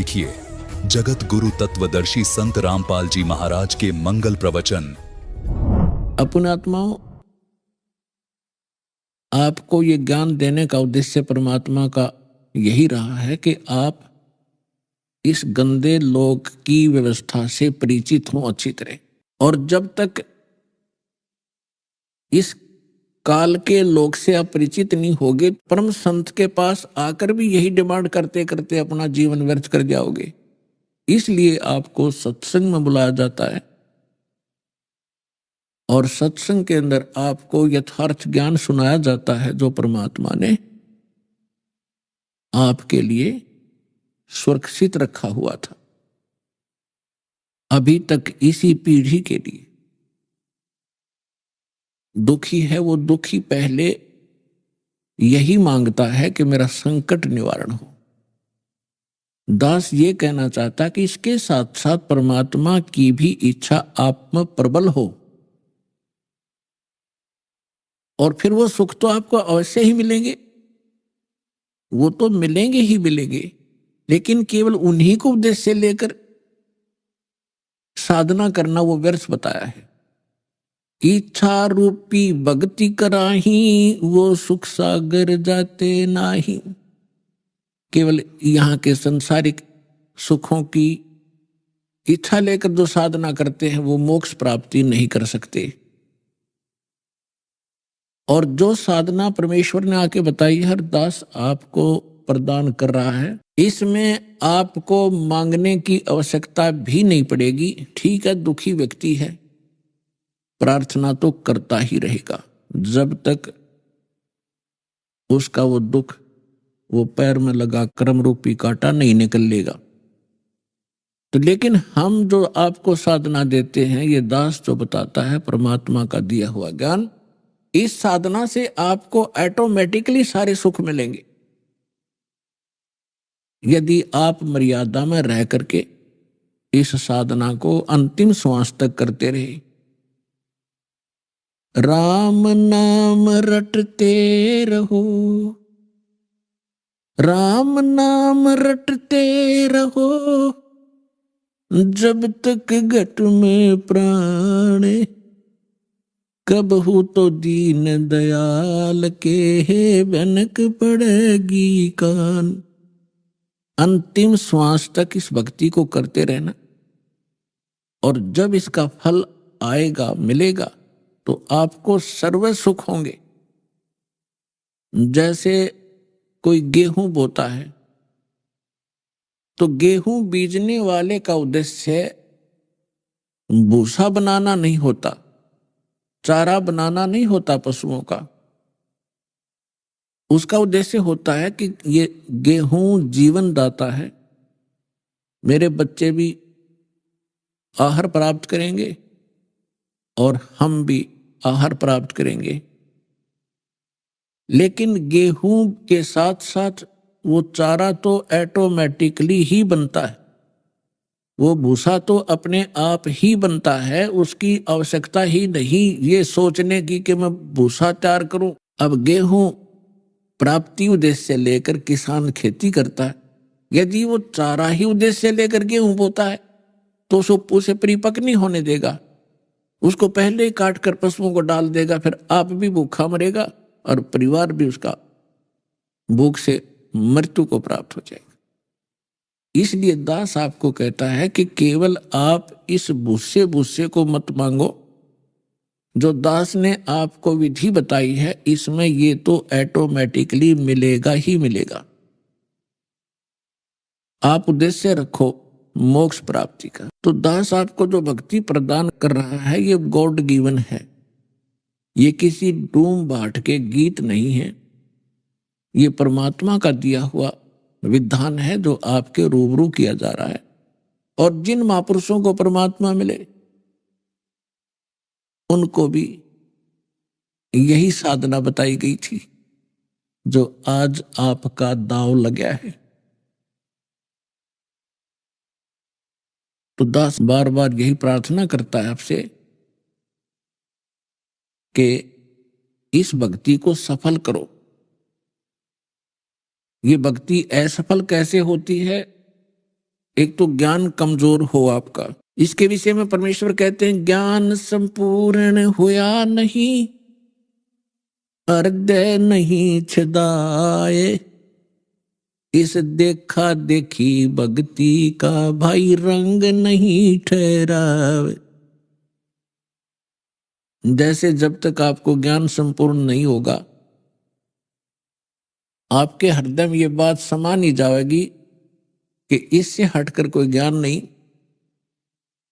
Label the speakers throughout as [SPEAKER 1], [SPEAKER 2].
[SPEAKER 1] देखिए जगत गुरु तत्वदर्शी संत रामपाल जी महाराज के मंगल प्रवचन।
[SPEAKER 2] अपनात्माओं, आपको ये ज्ञान देने का उद्देश्य परमात्मा का यही रहा है कि आप इस गंदे लोक की व्यवस्था से परिचित हों अच्छी तरह। और जब तक इस काल के लोक से आप परिचित नहीं होगे, परम संत के पास आकर भी यही डिमांड करते करते अपना जीवन व्यर्थ कर जाओगे। इसलिए आपको सत्संग में बुलाया जाता है और सत्संग के अंदर आपको यथार्थ ज्ञान सुनाया जाता है जो परमात्मा ने आपके लिए सुरक्षित रखा हुआ था। अभी तक इसी पीढ़ी के लिए दुखी है वो दुखी पहले यही मांगता है कि मेरा संकट निवारण हो। दास ये कहना चाहता कि इसके साथ साथ परमात्मा की भी इच्छा आप में प्रबल हो और फिर वो सुख तो आपको अवश्य ही मिलेंगे, वो तो मिलेंगे ही मिलेंगे, लेकिन केवल उन्हीं को उद्देश्य लेकर साधना करना वो व्यर्थ बताया है। इच्छा रूपी भक्ति कराही वो सुख सागर जाते नाही। केवल यहाँ के सांसारिक सुखों की इच्छा लेकर जो साधना करते हैं वो मोक्ष प्राप्ति नहीं कर सकते। और जो साधना परमेश्वर ने आके बताई हर दास आपको प्रदान कर रहा है, इसमें आपको मांगने की आवश्यकता भी नहीं पड़ेगी। ठीक है, दुखी व्यक्ति है, प्रार्थना तो करता ही रहेगा जब तक उसका वो दुख वो पैर में लगा कर्म रूपी कांटा नहीं निकल लेगा। तो लेकिन हम जो आपको साधना देते हैं, ये दास जो बताता है परमात्मा का दिया हुआ ज्ञान, इस साधना से आपको ऑटोमेटिकली सारे सुख मिलेंगे यदि आप मर्यादा में रह करके इस साधना को अंतिम श्वास तक करते रहे। राम नाम रटते रहो, राम नाम रटते रहो, जब तक घट में प्राण, कबहू तो दीन दयाल के बनक पड़ेगी कान। अंतिम श्वास तक इस भक्ति को करते रहना और जब इसका फल आएगा मिलेगा तो आपको सर्व सुख होंगे। जैसे कोई गेहूं बोता है तो गेहूं बीजने वाले का उद्देश्य भूसा बनाना नहीं होता, चारा बनाना नहीं होता पशुओं का। उसका उद्देश्य होता है कि ये गेहूं जीवन दाता है, मेरे बच्चे भी आहार प्राप्त करेंगे और हम भी आहार प्राप्त करेंगे। लेकिन गेहूं के साथ साथ वो चारा तो ऑटोमेटिकली ही बनता है, वो भूसा तो अपने आप ही बनता है, उसकी आवश्यकता ही नहीं ये सोचने की कि मैं भूसा तैयार करूं। अब गेहूं प्राप्ति उद्देश्य लेकर किसान खेती करता है, यदि वो चारा ही उद्देश्य लेकर गेहूं बोता है तो उसे परिपक्व नहीं होने देगा, उसको पहले ही काट कर पशुओं को डाल देगा, फिर आप भी भूखा मरेगा और परिवार भी उसका भूख से मृत्यु को प्राप्त हो जाएगा। इसलिए दास आपको कहता है कि केवल आप इस भूसे को मत मांगो। जो दास ने आपको विधि बताई है इसमें ये तो ऑटोमेटिकली मिलेगा ही मिलेगा। आप उद्देश्य रखो मोक्ष प्राप्ति का। तो दास आपको जो भक्ति प्रदान कर रहा है ये गॉड गिवन है, ये किसी डूम भाट के गीत नहीं है, ये परमात्मा का दिया हुआ विधान है जो आपके रूबरू किया जा रहा है। और जिन महापुरुषों को परमात्मा मिले उनको भी यही साधना बताई गई थी जो आज आपका दांव लगा है। तो दास बार बार यही प्रार्थना करता है आपसे कि इस भक्ति को सफल करो। ये भक्ति असफल कैसे होती है एक तो ज्ञान कमजोर हो आपका। इसके विषय में परमेश्वर कहते हैं ज्ञान संपूर्ण हुआ नहीं, हृदय नहीं छदाए, इस देखा देखी भक्ति का भाई रंग नहीं ठहरावे। जैसे जब तक आपको ज्ञान संपूर्ण नहीं होगा, आपके हृदय में ये बात समा नहीं जाएगी कि इससे हटकर कोई ज्ञान नहीं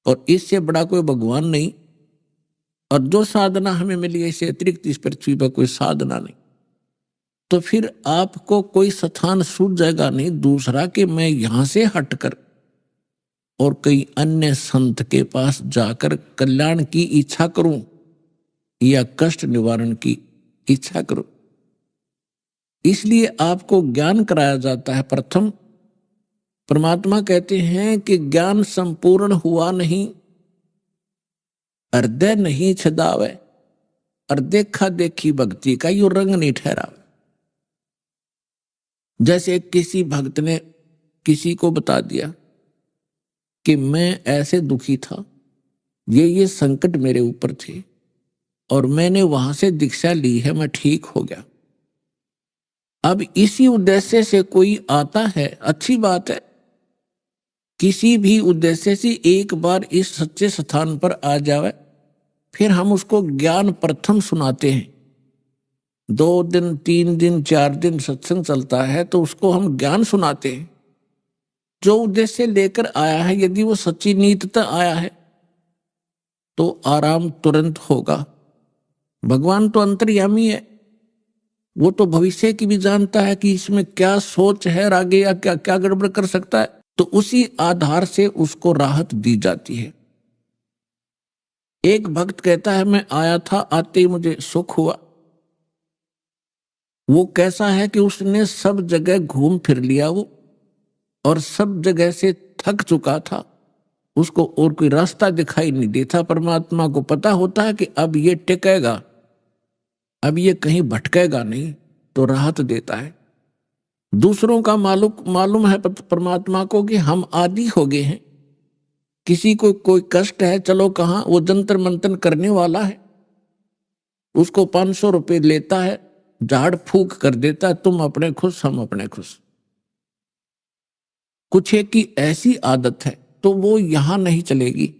[SPEAKER 2] और इससे बड़ा कोई भगवान नहीं, और जो साधना हमें मिली है इससे अतिरिक्त इस पृथ्वी पर कोई साधना नहीं। तो फिर आपको कोई स्थान सूझ जाएगा नहीं दूसरा कि मैं यहां से हटकर और कई अन्य संत के पास जाकर कल्याण की इच्छा करूं या कष्ट निवारण की इच्छा करूं। इसलिए आपको ज्ञान कराया जाता है। प्रथम परमात्मा कहते हैं कि ज्ञान संपूर्ण हुआ नहीं, हृदय नहीं छदावे, और देखा देखी भक्ति का यो रंग नहीं ठहरावे। जैसे किसी भक्त ने किसी को बता दिया कि मैं ऐसे दुखी था, ये संकट मेरे ऊपर थे और मैंने वहां से दीक्षा ली है, मैं ठीक हो गया। अब इसी उद्देश्य से कोई आता है, अच्छी बात है, किसी भी उद्देश्य से एक बार इस सच्चे स्थान पर आ जावे, फिर हम उसको ज्ञान प्रथम सुनाते हैं। 2 दिन 3 दिन 4 दिन सत्संग चलता है तो उसको हम ज्ञान सुनाते हैं। जो उद्देश्य लेकर आया है यदि वो सच्ची नीयत आया है तो आराम तुरंत होगा। भगवान तो अंतर्यामी है, वो तो भविष्य की भी जानता है कि इसमें क्या सोच है, आगे या क्या क्या गड़बड़ कर सकता है, तो उसी आधार से उसको राहत दी जाती है। एक भक्त कहता है मैं आया था, आते ही मुझे सुख हुआ। वो कैसा है कि उसने सब जगह घूम फिर लिया वो, और सब जगह से थक चुका था, उसको और कोई रास्ता दिखाई नहीं देता। परमात्मा को पता होता है कि अब ये टिकेगा, अब ये कहीं भटकेगा नहीं, तो राहत देता है। दूसरों का मालूम है परमात्मा को कि हम आदी हो गए हैं, किसी को कोई कष्ट है, चलो कहाँ, वो जंतर मंतन करने वाला है, उसको 500 रुपये लेता है, झाड़ फूक कर देता है, तुम अपने खुश हम अपने खुश। कुछ एक की ऐसी आदत है तो वो यहां नहीं चलेगी।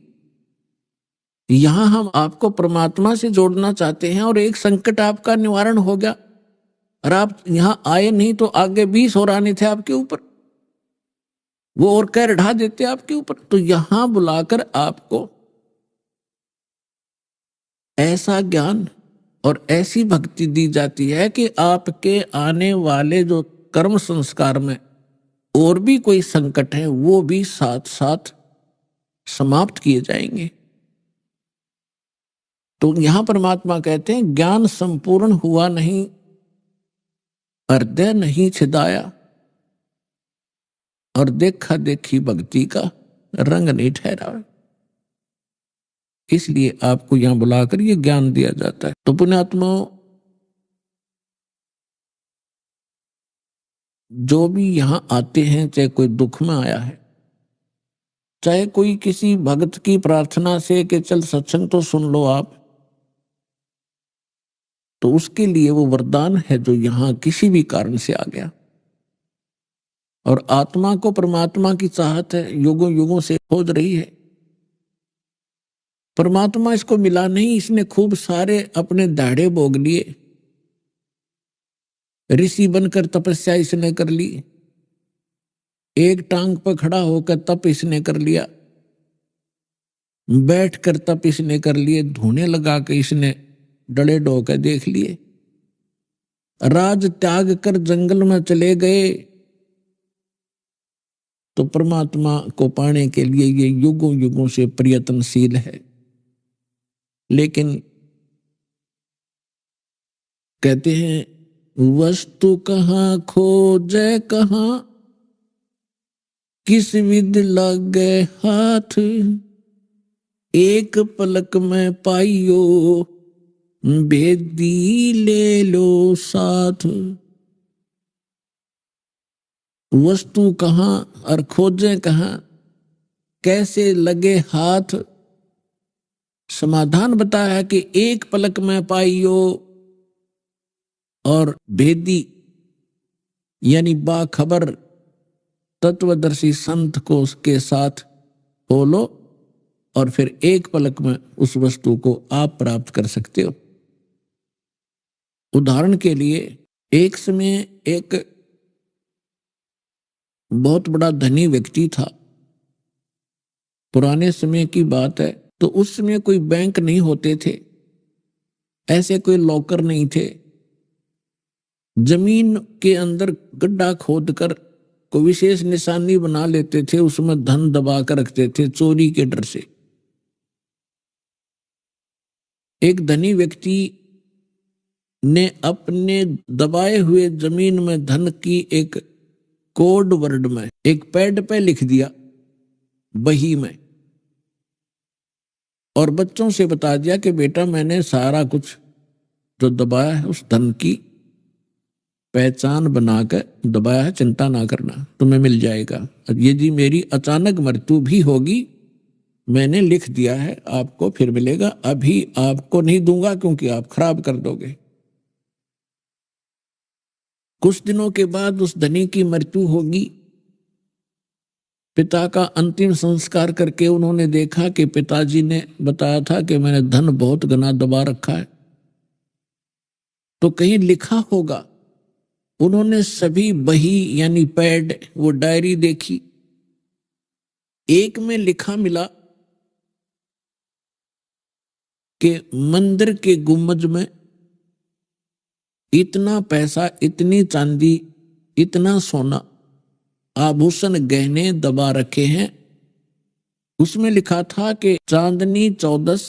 [SPEAKER 2] यहां हम आपको परमात्मा से जोड़ना चाहते हैं और एक संकट आपका निवारण हो गया और आप यहां आए नहीं तो आगे 20 और आने थे आपके ऊपर, वो और कह ढा देते आपके ऊपर। तो यहां बुलाकर आपको ऐसा ज्ञान और ऐसी भक्ति दी जाती है कि आपके आने वाले जो कर्म संस्कार में और भी कोई संकट है वो भी साथ साथ समाप्त किए जाएंगे। तो यहां परमात्मा कहते हैं ज्ञान संपूर्ण हुआ नहीं, हृदय नहीं छिदाया, और देखा देखी भक्ति का रंग नहीं ठहरा। इसलिए आपको यहां बुलाकर ये ज्ञान दिया जाता है। तो पुण्यात्मा, जो भी यहां आते हैं, चाहे कोई दुख में आया है, चाहे कोई किसी भक्त की प्रार्थना से कि चल सत्संग तो सुन लो आप, तो उसके लिए वो वरदान है जो यहां किसी भी कारण से आ गया। और आत्मा को परमात्मा की चाहत है, युगों युगों से खोज रही है। परमात्मा इसको मिला नहीं, इसने खूब सारे अपने दाढ़े भोग लिए, ऋषि बनकर तपस्या इसने कर ली, एक टांग पर खड़ा होकर तप इसने कर लिया, बैठकर तप इसने कर लिए, धोने लगा के इसने डले ढोकर देख लिए, राज त्याग कर जंगल में चले गए। तो परमात्मा को पाने के लिए ये युगों युगों से प्रयत्नशील है। लेकिन कहते हैं वस्तु कहाँ खोजे कहाँ, किस विध लग गए हाथ, एक पलक में पाइयो भेदी ले लो साथ। वस्तु कहाँ और खोजे कहाँ, कैसे लगे हाथ समाधान बताया है कि एक पलक में पाइयो, और भेदी यानी बाखबर तत्वदर्शी संत को उसके साथ हो लो और फिर एक पलक में उस वस्तु को आप प्राप्त कर सकते हो। उदाहरण के लिए एक समय एक बहुत बड़ा धनी व्यक्ति था। पुराने समय की बात है, तो उस समय कोई बैंक नहीं होते थे, ऐसे कोई लॉकर नहीं थे। जमीन के अंदर गड्ढा खोदकर कोई विशेष निशानी बना लेते थे, उसमें धन दबा कर रखते थे चोरी के डर से। एक धनी व्यक्ति ने अपने दबाए हुए जमीन में धन की एक कोड वर्ड में एक पैड पे लिख दिया, बही में, और बच्चों से बता दिया कि बेटा मैंने सारा कुछ जो दबाया है उस धन की पहचान बनाकर दबाया है, चिंता ना करना, तुम्हें मिल जाएगा। यदि मेरी अचानक मृत्यु भी होगी, मैंने लिख दिया है, आपको फिर मिलेगा। अभी आपको नहीं दूंगा क्योंकि आप खराब कर दोगे। कुछ दिनों के बाद उस धनी की मृत्यु होगी। पिता का अंतिम संस्कार करके उन्होंने देखा कि पिताजी ने बताया था कि मैंने धन बहुत घना दबा रखा है, तो कहीं लिखा होगा। उन्होंने सभी बही यानी पैड, वो डायरी देखी, एक में लिखा मिला कि मंदिर के गुम्बज में इतना पैसा, इतनी चांदी, इतना सोना, आभूषण, गहने दबा रखे हैं। उसमें लिखा था कि चांदनी 14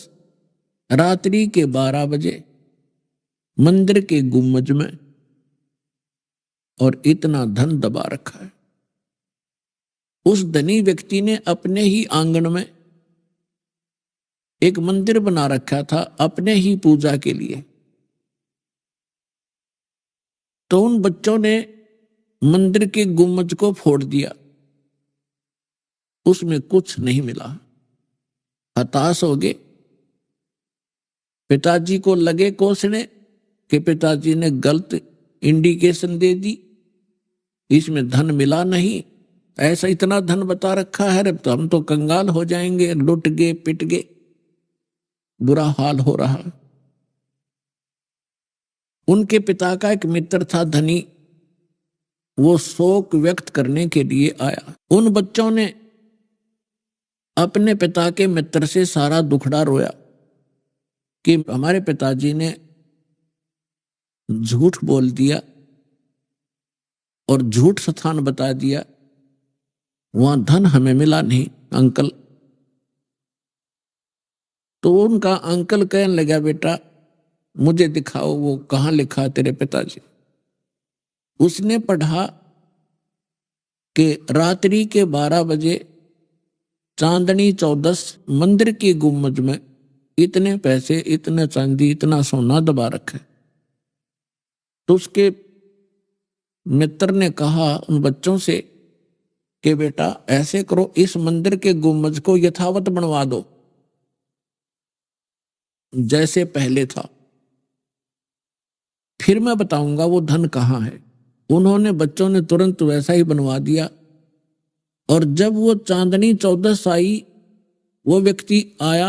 [SPEAKER 2] रात्रि के 12 बजे मंदिर के गुम्बज में, और इतना धन दबा रखा है। उस धनी व्यक्ति ने अपने ही आंगन में एक मंदिर बना रखा था अपने ही पूजा के लिए। तो उन बच्चों ने मंदिर के गुम्बज को फोड़ दिया, उसमें कुछ नहीं मिला। हताश हो गए। पिताजी को लगे कोसने कि पिताजी ने गलत इंडिकेशन दे दी, इसमें धन मिला नहीं, ऐसा इतना धन बता रखा है, तो हम तो कंगाल हो जाएंगे, लुट गए, पिट गए, बुरा हाल हो रहा। उनके पिता का एक मित्र था धनी, वो शोक व्यक्त करने के लिए आया। उन बच्चों ने अपने पिता के मित्र से सारा दुखड़ा रोया कि हमारे पिताजी ने झूठ बोल दिया और झूठ स्थान बता दिया, वहां धन हमें मिला नहीं अंकल। तो उनका अंकल कहने लगा, बेटा मुझे दिखाओ वो कहां लिखा तेरे पिताजी। उसने पढ़ा कि रात्रि के 12 बजे चांदनी 14 मंदिर के गुम्बज में इतने पैसे, इतने चांदी, इतना सोना दबा रखे। तो उसके मित्र ने कहा उन बच्चों से कि बेटा ऐसे करो, इस मंदिर के गुम्बज को यथावत बनवा दो जैसे पहले था, फिर मैं बताऊंगा वो धन कहां है। उन्होंने, बच्चों ने तुरंत वैसा ही बनवा दिया। और जब वो चांदनी 14 आई, वो व्यक्ति आया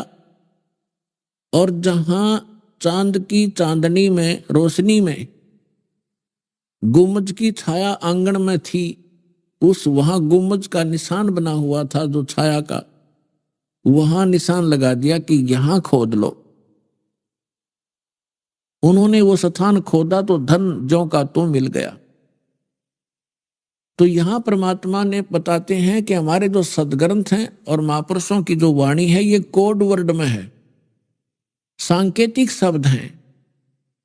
[SPEAKER 2] और जहां चांद की चांदनी में, रोशनी में गुम्बज की छाया आंगन में थी, उस वहां गुम्बज का निशान बना हुआ था जो छाया का, वहां निशान लगा दिया कि यहां खोद लो। उन्होंने वो स्थान खोदा तो धन ज्यों का त्यों मिल गया। तो यहां परमात्मा ने बताते हैं कि हमारे जो सदग्रंथ हैं और महापुरुषों की जो वाणी है, ये कोड वर्ड में है, सांकेतिक शब्द हैं,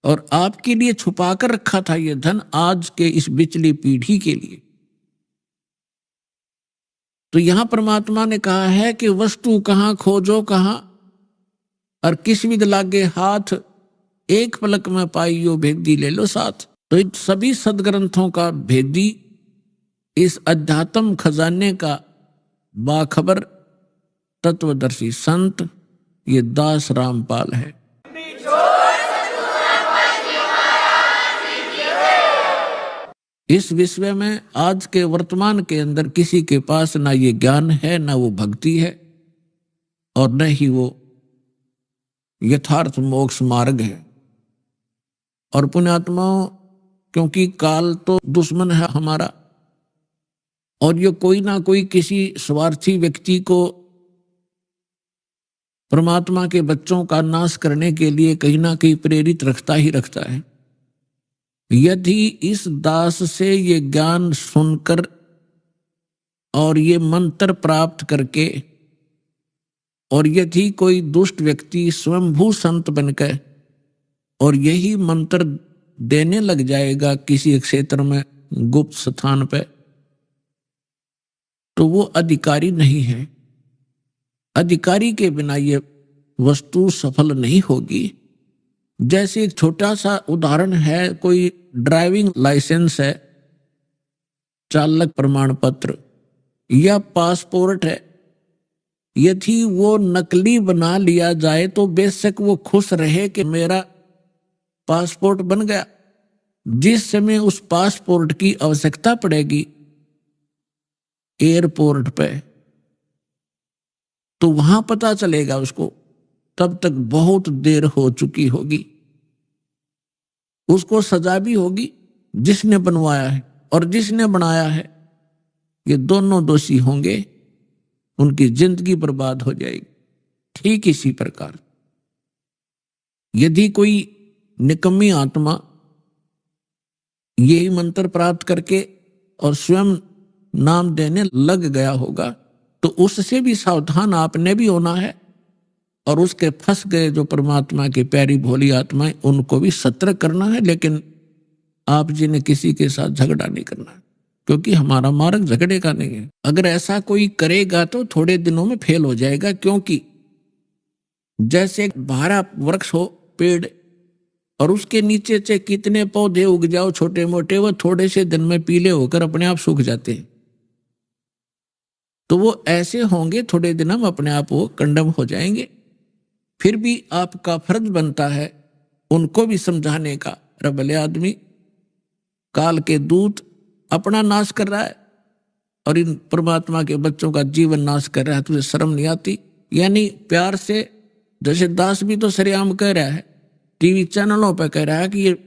[SPEAKER 2] और आपके लिए छुपा कर रखा था ये धन आज के इस बिचली पीढ़ी के लिए। तो यहां परमात्मा ने कहा है कि वस्तु कहां खोजो कहां, और किस विध लागे हाथ, एक पलक में पाइयो भेदी ले लो साथ। तो इन सभी सदग्रंथों का भेदी, इस अध्यात्म खजाने का बाखबर तत्वदर्शी संत ये दास रामपाल है। इस विश्व में आज के वर्तमान के अंदर किसी के पास ना ये ज्ञान है, ना वो भक्ति है, और न ही वो यथार्थ मोक्ष मार्ग है। और पुण्यात्माओं, क्योंकि काल तो दुश्मन है हमारा, और ये कोई ना कोई किसी स्वार्थी व्यक्ति को परमात्मा के बच्चों का नाश करने के लिए कहीं ना कहीं प्रेरित रखता ही रखता है। यदि इस दास से ये ज्ञान सुनकर और ये मंत्र प्राप्त करके, और यदि कोई दुष्ट व्यक्ति स्वयंभू संत बनकर और यही मंत्र देने लग जाएगा किसी क्षेत्र में गुप्त स्थान पे, तो वो अधिकारी नहीं है। अधिकारी के बिना ये वस्तु सफल नहीं होगी। जैसे एक छोटा सा उदाहरण है, कोई ड्राइविंग लाइसेंस है, चालक प्रमाण पत्र या पासपोर्ट है, यदि वो नकली बना लिया जाए तो बेशक वो खुश रहे कि मेरा पासपोर्ट बन गया। जिस समय उस पासपोर्ट की आवश्यकता पड़ेगी एयरपोर्ट पे, तो वहां पता चलेगा उसको, तब तक बहुत देर हो चुकी होगी। उसको सजा भी होगी जिसने बनवाया है और जिसने बनाया है, ये दोनों दोषी होंगे, उनकी जिंदगी बर्बाद हो जाएगी। ठीक इसी प्रकार यदि कोई निकम्मी आत्मा यही मंत्र प्राप्त करके और स्वयं नाम देने लग गया होगा, तो उससे भी सावधान आपने भी होना है, और उसके फंस गए जो परमात्मा के प्यारी भोली आत्माएं, उनको भी सतर्क करना है। लेकिन आप जी ने किसी के साथ झगड़ा नहीं करना है, क्योंकि हमारा मार्ग झगड़े का नहीं है। अगर ऐसा कोई करेगा तो थोड़े दिनों में फेल हो जाएगा, क्योंकि जैसे बड़ा वृक्ष हो, पेड़, और उसके नीचे से कितने पौधे उग जाओ छोटे मोटे, वो थोड़े से दिन में पीले होकर अपने आप सूख जाते हैं। तो वो ऐसे होंगे, थोड़े दिन में अपने आप वो कंडम हो जाएंगे। फिर भी आपका फर्ज बनता है उनको भी समझाने का। रबले आदमी, काल के दूत अपना नाश कर रहा है और इन परमात्मा के बच्चों का जीवन नाश कर रहा है, तुझे शर्म नहीं आती? यानी प्यार से, जैसे दास भी तो सरेआम कह रहा है, टीवी चैनलों पर कह रहा है कि ये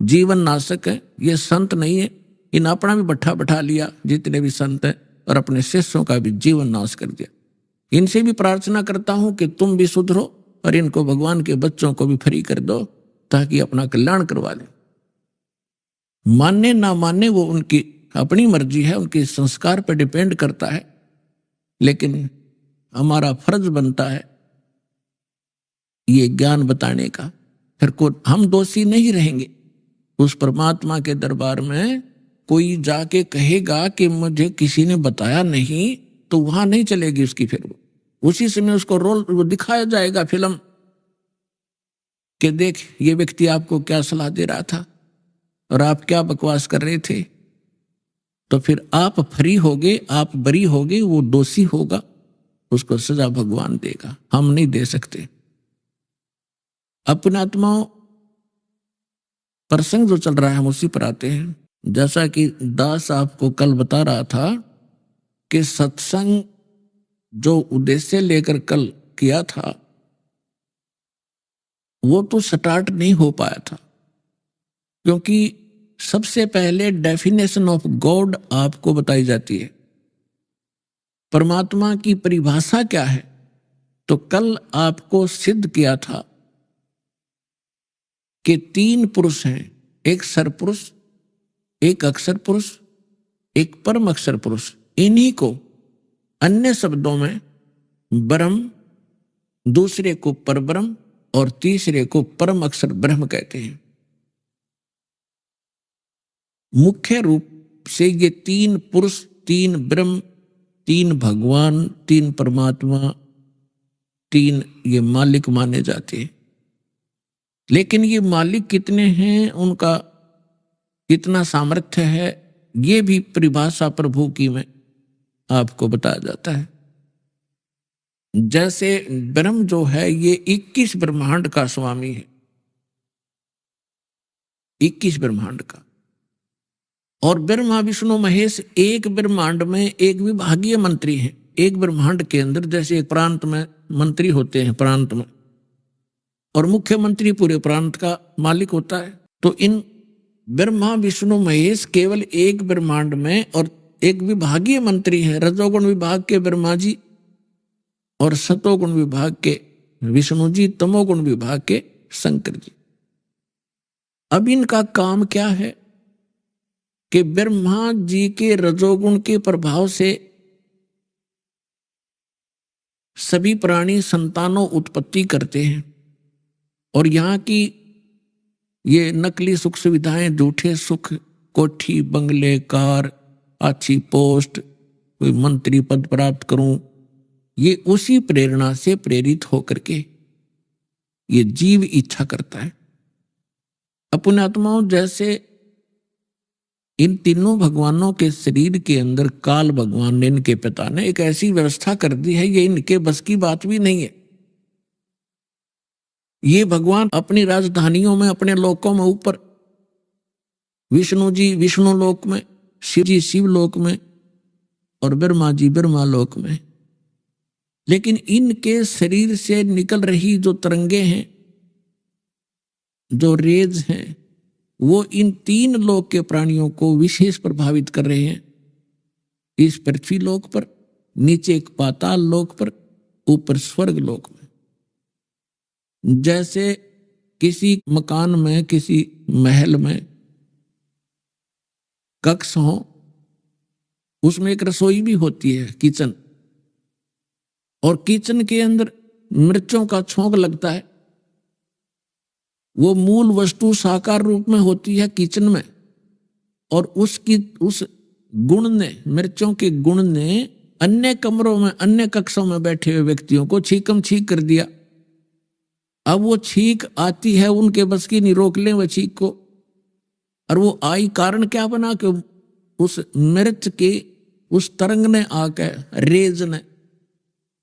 [SPEAKER 2] जीवन नाशक है, ये संत नहीं है। इन अपना भी बैठा लिया जितने भी संत हैं, और अपने शिष्यों का भी जीवन नाश कर दिया। इनसे भी प्रार्थना करता हूं कि तुम भी सुधरो और इनको भगवान के बच्चों को भी फ्री कर दो, ताकि अपना कल्याण करवा लें। मानने ना मानने वो उनकी अपनी मर्जी है, उनके संस्कार पर डिपेंड करता है। लेकिन हमारा फर्ज बनता है ये ज्ञान बताने का। फिर को हम दोषी नहीं रहेंगे। उस परमात्मा के दरबार में कोई जाके कहेगा कि मुझे किसी ने बताया नहीं, तो वहां नहीं चलेगी उसकी। फिर उसी समय उसको रोल वो दिखाया जाएगा फिल्म कि देख ये व्यक्ति आपको क्या सलाह दे रहा था और आप क्या बकवास कर रहे थे। तो फिर आप फ्री होगे, आप बरी होगे, वो दोषी होगा, उसको सजा भगवान देगा, हम नहीं दे सकते। अपने आत्माओं, प्रसंग जो चल रहा है हम उसी पर आते हैं। जैसा कि दास आपको कल बता रहा था कि सत्संग जो उद्देश्य लेकर कल किया था वो तो स्टार्ट नहीं हो पाया था, क्योंकि सबसे पहले डेफिनेशन ऑफ गॉड आपको बताई जाती है। परमात्मा की परिभाषा क्या है? तो कल आपको सिद्ध किया था कि 3 पुरुष हैं, एक सरपुरुष, एक अक्षर पुरुष, एक परम अक्षर पुरुष। इन्हीं को अन्य शब्दों में ब्रह्म, दूसरे को परब्रह्म और तीसरे को परम अक्षर ब्रह्म कहते हैं। मुख्य रूप से ये 3 पुरुष, 3 ब्रह्म, 3 भगवान, 3 परमात्मा, 3 ये मालिक माने जाते हैं। लेकिन ये मालिक कितने हैं, उनका कितना सामर्थ्य है, ये भी परिभाषा प्रभु की में आपको बताया जाता है। जैसे ब्रह्म जो है ये 21 ब्रह्मांड का स्वामी है, 21 ब्रह्मांड का। और ब्रह्मा विष्णु महेश एक ब्रह्मांड में एक विभागीय मंत्री हैं। एक ब्रह्मांड के अंदर जैसे एक प्रांत में मंत्री होते हैं, प्रांत में, और मुख्यमंत्री पूरे प्रांत का मालिक होता है। तो इन ब्रह्मा विष्णु महेश केवल एक ब्रह्मांड में और एक विभागीय मंत्री हैं। रजोगुण विभाग के ब्रह्मा जी और सतोगुण विभाग के विष्णु जी, तमोगुण विभाग के शंकर जी। अब इनका काम क्या है कि ब्रह्मा जी के रजोगुण के प्रभाव से सभी प्राणी संतानों उत्पत्ति करते हैं, और यहाँ की ये नकली सुख सुविधाएं, झूठे सुख, कोठी, बंगले, कार, अच्छी पोस्ट, कोई मंत्री पद प्राप्त करूं, ये उसी प्रेरणा से प्रेरित होकर के ये जीव इच्छा करता है। अपने आत्माओं, जैसे इन तीनों भगवानों के शरीर के अंदर काल भगवान ने, इनके पिता ने एक ऐसी व्यवस्था कर दी है, ये इनके बस की बात भी नहीं है। ये भगवान अपनी राजधानियों में, अपने लोकों में ऊपर, विष्णु जी विष्णु लोक में, शिव जी शिव लोक में, और ब्रह्मा जी ब्रह्मा लोक में। लेकिन इनके शरीर से निकल रही जो तरंगे हैं, जो रेज हैं, वो इन तीन लोक के प्राणियों को विशेष प्रभावित कर रहे हैं। इस पृथ्वी लोक पर, नीचे एक पाताल लोक पर, ऊपर स्वर्ग लोक में। जैसे किसी मकान में, किसी महल में कक्ष हो, उसमें एक रसोई भी होती है, किचन, और किचन के अंदर मिर्चों का छोंक लगता है। वो मूल वस्तु साकार रूप में होती है किचन में, और उस गुण ने, मिर्चों के गुण ने अन्य कमरों में, अन्य कक्षों में बैठे हुए व्यक्तियों को छीकम छीक कर दिया। अब वो छीक आती है, उनके बस की नहीं, रोक लें वह छीक को। और वो आई कारण क्या बना कि उस मिर्च के उस तरंग ने आकर, रेज ने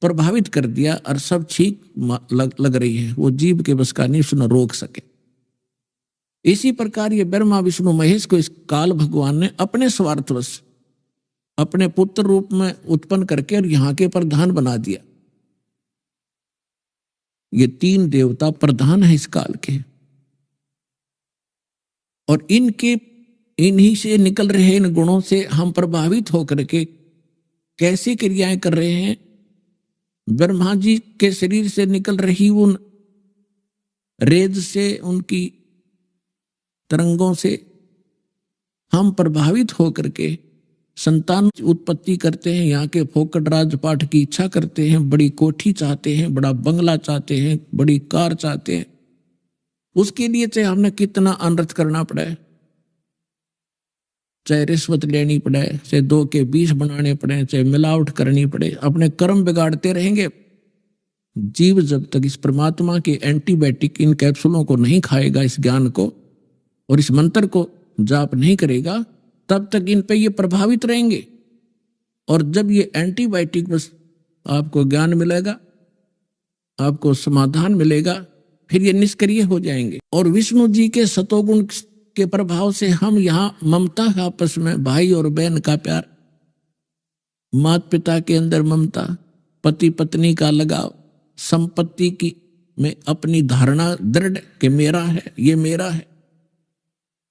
[SPEAKER 2] प्रभावित कर दिया, और सब छीक लग रही है। वो जीव के बस का नहीं, उसने रोक सके। इसी प्रकार ये ब्रह्मा विष्णु महेश को इस काल भगवान ने अपने स्वार्थवश अपने पुत्र रूप में उत्पन्न करके और यहाँ के प्रधान बना दिया। ये तीन देवता प्रधान है इस काल के, और इन्हीं से निकल रहे इन गुणों से हम प्रभावित होकर के कैसी क्रियाएं कर रहे हैं। ब्रह्मा जी के शरीर से निकल रही उन रेज से, उनकी तरंगों से हम प्रभावित होकर के संतान उत्पत्ति करते हैं, यहाँ के फोकट राजपाट की इच्छा करते हैं, बड़ी कोठी चाहते हैं, बड़ा बंगला चाहते हैं, बड़ी कार चाहते हैं। उसके लिए चाहे हमने कितना अनर्थ करना पड़ा है, चाहे रिश्वत लेनी पड़े, चाहे 2 के 20 बनाने पड़े, चाहे मिलावट करनी पड़े, अपने कर्म बिगाड़ते रहेंगे। जीव जब तक इस परमात्मा के एंटीबायोटिक, इन कैप्सूलों को नहीं खाएगा, इस ज्ञान को और इस मंत्र को जाप नहीं करेगा, तब तक इन पे ये प्रभावित रहेंगे। और जब ये एंटीबायोटिक, बस आपको ज्ञान मिलेगा, आपको समाधान मिलेगा, फिर ये निष्क्रिय हो जाएंगे। और विष्णु जी के सतोगुण के प्रभाव से हम यहाँ ममता है, आपस में भाई और बहन का प्यार, माता पिता के अंदर ममता, पति पत्नी का लगाव, संपत्ति की में अपनी धारणा दृढ़ कि मेरा है, ये मेरा है।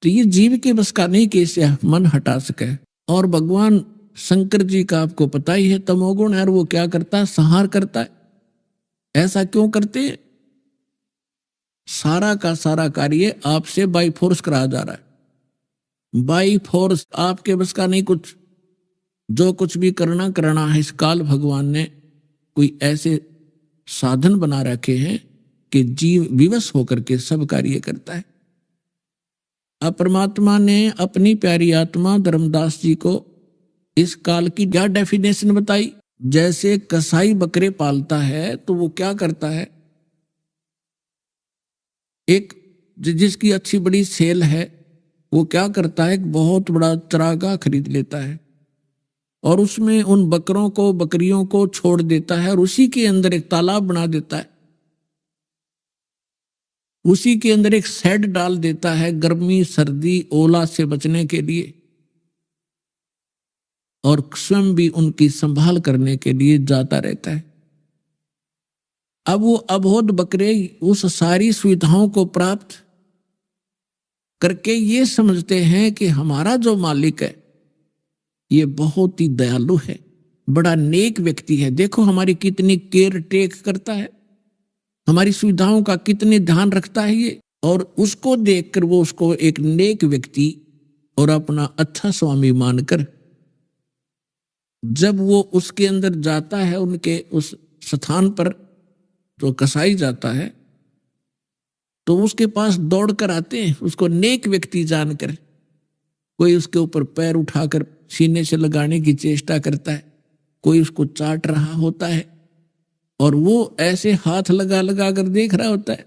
[SPEAKER 2] तो ये जीव के बस का नहीं कि इसे मन हटा सके। और भगवान शंकर जी का आपको पता ही है, तमोगुण है, और वो क्या करता है, संहार करता है। ऐसा क्यों करते हैं? सारा का सारा कार्य आपसे बाई फोर्स कराया जा रहा है, बाई फोर्स, आपके बस का नहीं कुछ। जो कुछ भी करना है, इस काल भगवान ने कोई ऐसे साधन बना रखे हैं कि जीव विवश होकर के सब कार्य करता है। अब परमात्मा ने अपनी प्यारी आत्मा धर्मदास जी को इस काल की क्या डेफिनेशन बताई। जैसे कसाई बकरे पालता है तो वो क्या करता है, एक जिसकी अच्छी बड़ी सेल है, वो क्या करता है, एक बहुत बड़ा चरागाह खरीद लेता है और उसमें उन बकरों को बकरियों को छोड़ देता है और उसी के अंदर एक तालाब बना देता है, उसी के अंदर एक शेड डाल देता है गर्मी सर्दी ओला से बचने के लिए, और स्वयं भी उनकी संभाल करने के लिए जाता रहता है। अब वो अबोध बकरे उस सारी सुविधाओं को प्राप्त करके ये समझते हैं कि हमारा जो मालिक है ये बहुत ही दयालु है, बड़ा नेक व्यक्ति है, देखो हमारी कितनी केयर टेक करता है, हमारी सुविधाओं का कितने ध्यान रखता है ये। और उसको देखकर वो उसको एक नेक व्यक्ति और अपना अच्छा स्वामी मानकर जब वो उसके अंदर जाता है, उनके उस स्थान पर तो कसाई जाता है, तो उसके पास दौड़ कर आते हैं उसको नेक व्यक्ति जानकर। कोई उसके ऊपर पैर उठाकर सीने से लगाने की चेष्टा करता है, कोई उसको चाट रहा होता है, और वो ऐसे हाथ लगा लगा कर देख रहा होता है।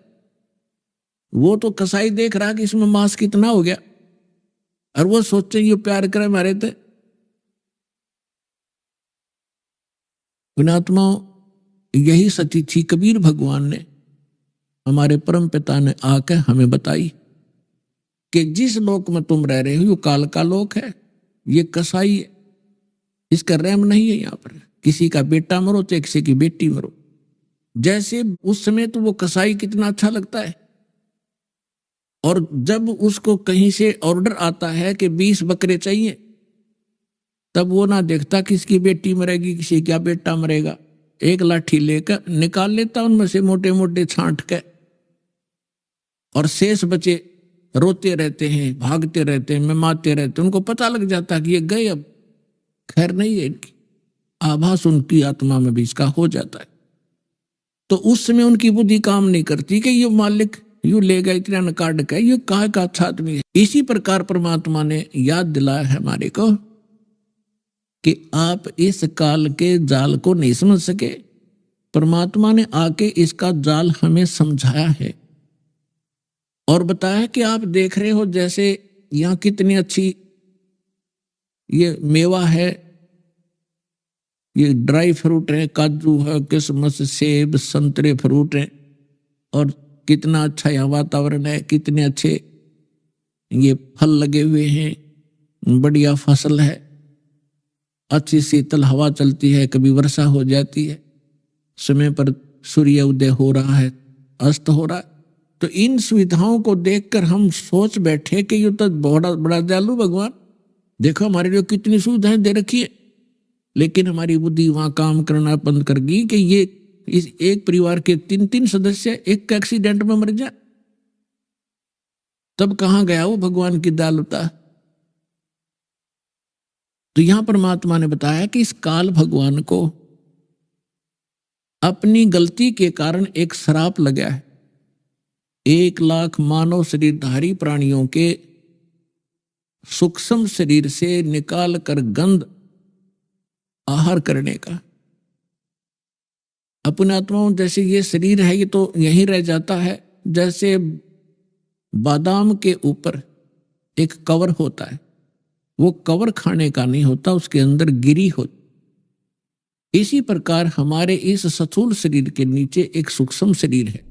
[SPEAKER 2] वो तो कसाई देख रहा कि इसमें मांस कितना हो गया, और वो सोचे ये प्यार करे मारे थे। पुण्यात्माओं, यही सच्ची थी कबीर भगवान ने, हमारे परम पिता ने आकर हमें बताई कि जिस लोक में तुम रह रहे हो ये काल का लोक है, ये कसाई है, इसका रहम नहीं है। यहाँ पर किसी का बेटा मरो तो किसी की बेटी मरो। जैसे उस समय तो वो कसाई कितना अच्छा लगता है, और जब उसको कहीं से ऑर्डर आता है कि 20 बकरे चाहिए, तब वो ना देखता किसकी बेटी मरेगी किसी का बेटा मरेगा, एक लाठी लेकर निकाल लेता उनमें से मोटे मोटे छांट के, और शेष बचे रोते रहते हैं, भागते रहते हैं, मिमाते रहते हैं। उनको पता लग जाता कि ये गए, अब खैर नहीं है इनकी, आभास उनकी आत्मा में भी इसका हो जाता है। तो उस समय उनकी बुद्धि काम नहीं करती कि ये मालिक यूं ले गए इतना न काट के, ये कहा का अच्छा आदमी है। इसी प्रकार परमात्मा ने याद दिलाया है हमारे को कि आप इस काल के जाल को नहीं समझ सके, परमात्मा ने आके इसका जाल हमें समझाया है और बताया कि आप देख रहे हो जैसे यहाँ कितनी अच्छी ये मेवा है, ये ड्राई फ्रूट है, काजू है, किशमिश, सेब, संतरे फ्रूट हैं, और कितना अच्छा यहाँ वातावरण है, कितने अच्छे ये फल लगे हुए हैं, बढ़िया फसल है, अच्छी शीतल हवा चलती है, कभी वर्षा हो जाती है, समय पर सूर्य उदय हो रहा है, अस्त हो रहा है। तो इन सुविधाओं को देखकर हम सोच बैठे कि ये तो बड़ा बड़ा दयालु भगवान, देखो हमारे लिए कितनी सुविधाएं दे रखी है। लेकिन हमारी बुद्धि वहां काम करना बंद कर गई कि ये इस एक परिवार के 3-3 सदस्य एक एक्सीडेंट में मर जाए, तब कहां गया वो भगवान की दयालुता। तो यहां परमात्मा ने बताया कि इस काल भगवान को अपनी गलती के कारण एक श्राप लगा है। 1 लाख मानव शरीरधारी प्राणियों के सूक्ष्म शरीर से निकाल कर गंध आहार करने का। अपने आत्माओं जैसे ये शरीर है ये तो यहीं रह जाता है, जैसे बादाम के ऊपर एक कवर होता है, वो कवर खाने का नहीं होता, उसके अंदर गिरी होती। इसी प्रकार हमारे इस स्थूल शरीर के नीचे एक सूक्ष्म शरीर है,